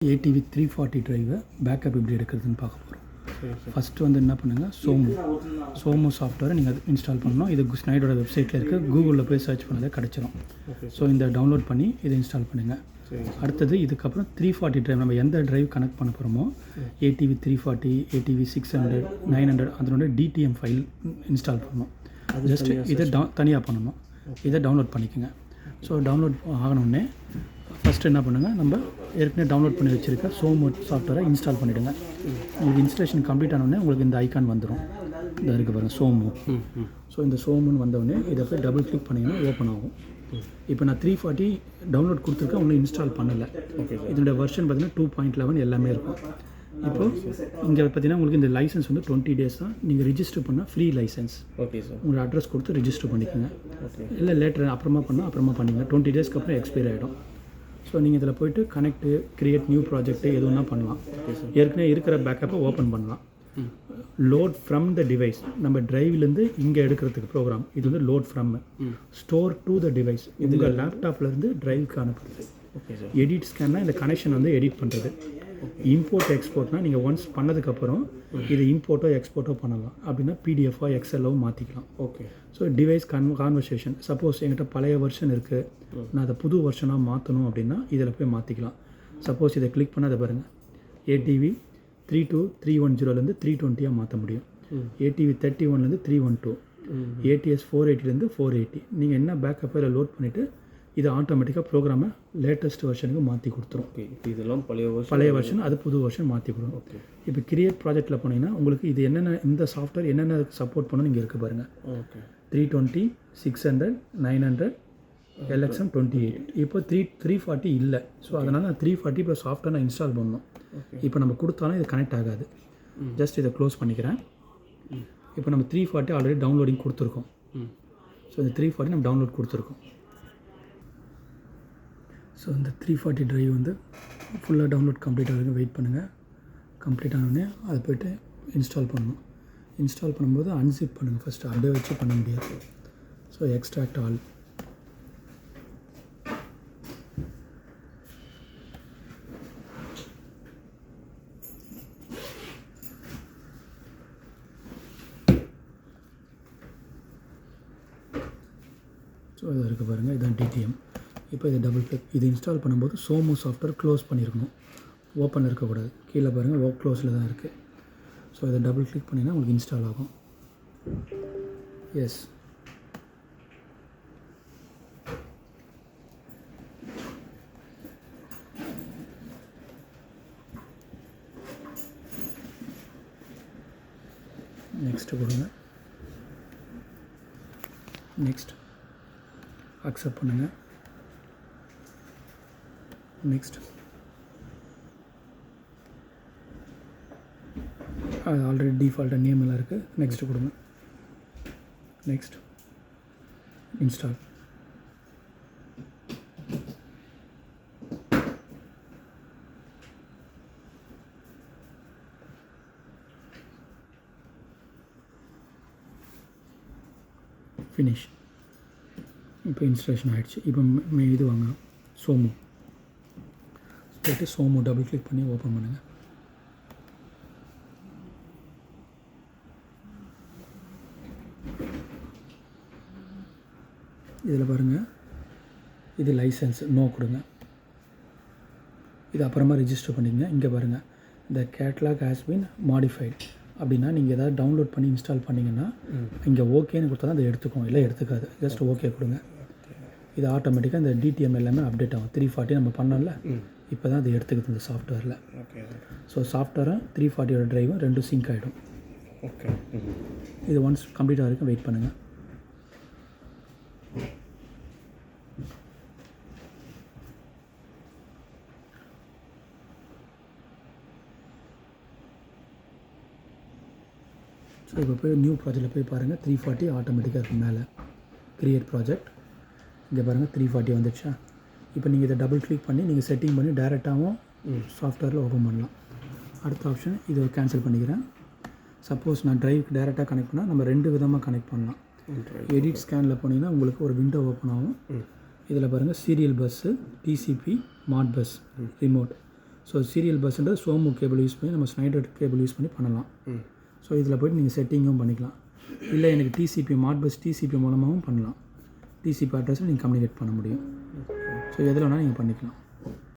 ATV 340 டிரைவை backup எப்படி எடுக்கிறதுன்னு பார்க்க போகிறோம். ஃபஸ்ட்டு வந்து என்ன பண்ணுங்கள், சோமோ சாஃப்ட்வேரை நீங்கள் இன்ஸ்டால் பண்ணணும். இது ஸ்னைடோட வெப்சைட்டில் இருக்குது, கூகுளில் போய் சர்ச் பண்ணதே கிடச்சிரும். ஸோ இந்த டவுன்லோட் பண்ணி இதை இன்ஸ்டால் பண்ணுங்கள். அடுத்தது இதுக்கப்புறம் 340 டிரைவ் நம்ம எந்த டிரைவ் கனெக்ட் பண்ண போகிறோமோ, ஏடிவி 340, ஏடிவி 600, 900 அதனோட டிடிஎம் ஃபைல் இன்ஸ்டால் பண்ணணும். ஜஸ்ட் இதை தனியாக பண்ணணும். இதை டவுன்லோட் பண்ணிக்கோங்க. ஸோ டவுன்லோட் ஆகணுன்னே ஃபஸ்ட்டு என்ன பண்ணுங்கள், நம்ம ஏற்கனவே டவுன்லோட் பண்ணி வச்சுருக்க சோமோ சாஃப்ட்வேரை இன்ஸ்டால் பண்ணிவிடுங்க. உங்களுக்கு இன்ஸ்டாலேஷன் கம்ப்ளீட் ஆனோடனே உங்களுக்கு இந்த ஐக்கான் வந்துடும். இந்த இருக்குது பாருங்கள், சோமோ. ஸோ இந்த சோமுன்னு வந்தவுடனே இதை போய் டபுள் கிளிக் பண்ணிங்கன்னா ஓப்பன் ஆகும். இப்போ நான் 340 டவுன்லோட் கொடுத்துருக்கேன், ஒன்றும் இன்ஸ்டால் பண்ணலை. இதோட வெர்ஷன் பார்த்தீங்கன்னா 2.11 எல்லாமே இருக்கும். இப்போது இங்கே பார்த்தீங்கன்னா உங்களுக்கு இந்த லைசன்ஸ் வந்து 20 days தான். நீங்கள் ரிஜிஸ்டர் பண்ணால் ஃப்ரீ லைசன்ஸ். Okay sir. உங்களோட அட்ரஸ் கொடுத்து ரிஜிஸ்டர் பண்ணிக்கோங்க. இல்லை லேட்டர் அப்புறமா பண்ணிங்க. 20 daysக்கு அப்புறம் எக்ஸ்பைரி ஆகிடும். ஸோ நீங்கள் இதில் போய்ட்டு கனெக்ட்டு, க்ரியேட் நியூ ப்ராஜெக்ட்டு எதுவும்னா பண்ணலாம். ஏற்கனவே இருக்கிற பேக்கப்பை ஓப்பன் பண்ணலாம். லோட் ஃப்ரம் த டிவைஸ், நம்ம டிரைவ்லேருந்து இங்கே எடுக்கிறதுக்கு ப்ரோக்ராம். இது வந்து load from, store to the device, உங்கள் லேப்டாப்லேருந்து டிரைவுக்கு அனுப்புறது. எடிட் ஸ்கேன்னா இந்த கனெக்ஷன் வந்து எடிட் பண்ணுறது. இம்போர்ட் எக்ஸ்போர்ட்னால் நீங்கள் ஒன்ஸ் பண்ணதுக்கப்புறம் இதை இம்போர்ட்டோ எக்ஸ்போர்ட்டோ பண்ணலாம். அப்படின்னா பிடிஎஃபோ எக்ஸலோ மாற்றிக்கலாம். Okay. So device conversation, suppose என்கிட்ட பழைய வெர்ஷன் இருக்குது, நான் அதை புது வெர்ஷனாக மாற்றணும் அப்படின்னா இதில் போய் மாற்றிக்கலாம். சப்போஸ் இதை கிளிக் பண்ணாத பாருங்கள், ஏடிவி 32310 320 மாற்ற முடியும். ATV 31 312, ADS 480 480. நீங்கள் என்ன பேக்கப்பில் லோட் பண்ணிவிட்டு இது ஆட்டோமேட்டிக்காக ப்ரோக்ராமை லேட்டஸ்ட் வெர்ஷனுக்கு மாற்றி கொடுத்துரும். ஓகே. இப்போ இதெல்லாம் பழைய வெர்ஷன், அது புது வெர்ஷன் மாற்றி கொடுக்கும். ஓகே. இப்போ கிரியேட் ப்ராஜெக்ட்டில் போனீங்கன்னா உங்களுக்கு இது என்னென்ன, இந்த சாஃப்ட்வேர் என்னென்ன சப்போர்ட் பண்ணணும் இங்கே இருக்குது பாருங்கள். ஓகே. 320, 600, 900, LXM 28. இப்போ 340 இல்லை. ஸோ அதனால் நான் 340 இப்போ சாஃப்ட்வேர் நான் இன்ஸ்டால் பண்ணணும். இப்போ நம்ம கொடுத்தாலும் இது கனெக்ட் ஆகாது. ஜஸ்ட் இதை க்ளோஸ் பண்ணிக்கிறேன். இப்போ நம்ம 340 ஆல்ரெடி டவுன்லோடிங் கொடுத்துருக்கோம். ஸோ இந்த 340 நம்ம டவுன்லோட் கொடுத்துருக்கோம். ஸோ இந்த 340 டிரைவ் வந்து ஃபுல்லாக டவுன்லோட் கம்ப்ளீட் ஆகுது. வெயிட் பண்ணுங்கள். கம்ப்ளீட் ஆனோடனே அதை போய்ட்டு இன்ஸ்டால் பண்ணணும். இன்ஸ்டால் பண்ணும்போது அன்சிப் பண்ணுங்கள் ஃபஸ்ட்டு, அப்படியே வச்சு பண்ண முடியாது. So extract all. ஸோ இது இருக்குது பாருங்கள், இதுதான் டிடிஎம். இப்போ இதை டபுள் கிளிக், இது இன்ஸ்டால் பண்ணும்போது சோமோ சாஃப்ட்வேர் க்ளோஸ் பண்ணியிருக்கணும், ஓப்பன் இருக்கக்கூடாது. கீழே பாருங்கள் க்ளோஸில் தான் இருக்குது. ஸோ இதை டபுள் கிளிக் பண்ணிங்கன்னா உங்களுக்கு இன்ஸ்டால் ஆகும். எஸ். நெக்ஸ்ட்டு கொடுங்க. நெக்ஸ்ட் அக்செப்ட் பண்ணுங்கள். நெக்ஸ்ட், அது ஆல்ரெடி டிஃபால்ட்டாக நேம் எல்லாம் இருக்குது. நெக்ஸ்ட்டு கொடுங்க. Next, install. ஃபினிஷ். இப்போ இன்ஸ்டாலேஷன் ஆகிடுச்சு. இப்போ இது வாங்க, சோமோ போய்ட்டு சோமோ டபுள் கிளிக் பண்ணி ஓப்பன் பண்ணுங்கள். இதில் பாருங்கள், இது லைசன்ஸ் நோ கொடுங்க. இது அப்புறமா ரிஜிஸ்டர் பண்ணிக்கங்க. இங்கே பாருங்கள், இந்த கேட்லாக் ஹேஸ் பீன் மாடிஃபைட் அப்படின்னா நீங்கள் எதாவது டவுன்லோட் பண்ணி இன்ஸ்டால் பண்ணிங்கன்னா இங்கே ஓகேன்னு கொடுத்தா தான் அதை எடுத்துக்கும், இல்லை எடுத்துக்காது. ஜஸ்ட் ஓகே கொடுங்க. இது ஆட்டோமேட்டிக்காக இந்த டிடிஎம் எல்லாமே அப்டேட் ஆகும். 340 நம்ம பண்ணோம்ல, இப்போ தான் அது எடுத்துக்குது இந்த சாஃப்ட்வேரில். ஓகே. ஸோ சாஃப்ட்வேரும் 340 டிரைவும் ரெண்டும் சிங்க் ஆகிடும். ஓகே. இது ஒன்ஸ் கம்ப்ளீட் ஆகிருக்கும், வெயிட் பண்ணுங்கள். ஸோ இப்போ போய் நியூ ப்ராஜெக்டில் போய் பாருங்கள், 340 ஆட்டோமேட்டிக்காக இருக்கும் மேலே. க்ரியேட் ப்ராஜெக்ட், இங்கே பாருங்கள் 340 வந்துடுச்சா. இப்போ நீங்கள் இதை டபுள் கிளிக் பண்ணி நீங்கள் செட்டிங் பண்ணி டைரெக்டாகவும் சாஃப்ட்வேரில் ஓப்பன் பண்ணலாம். அடுத்த ஆப்ஷன் இதை கேன்சல் பண்ணிக்கிறேன். சப்போஸ் நான் டிரைவுக்கு டைரெக்டாக கனெக்ட் பண்ணால் நம்ம 2 விதமாக கனெக்ட் பண்ணலாம். எடிட் ஸ்கேனில் போனீங்கன்னா உங்களுக்கு ஒரு விண்டோ ஓப்பன் ஆகும். இதில் பாருங்கள் serial bus, TCP, Modbus, remote. So serial பஸ்ன்றது சோமு கேபிள் யூஸ் பண்ணி நம்ம ஸ்னைடர் கேபிள் யூஸ் பண்ணி பண்ணலாம். ஸோ இதில் போய்ட்டு நீங்கள் செட்டிங்கும் பண்ணிக்கலாம். இல்லை எனக்கு டிசிபி மாட்பஸ் டிசிபி மூலமாகவும் பண்ணலாம். டிசிபி அட்ரஸில் நீங்கள் கம்யூனிகேட் பண்ண முடியும். ஸோ எதில் வேணால் நீங்கள் பண்ணிக்கலாம்.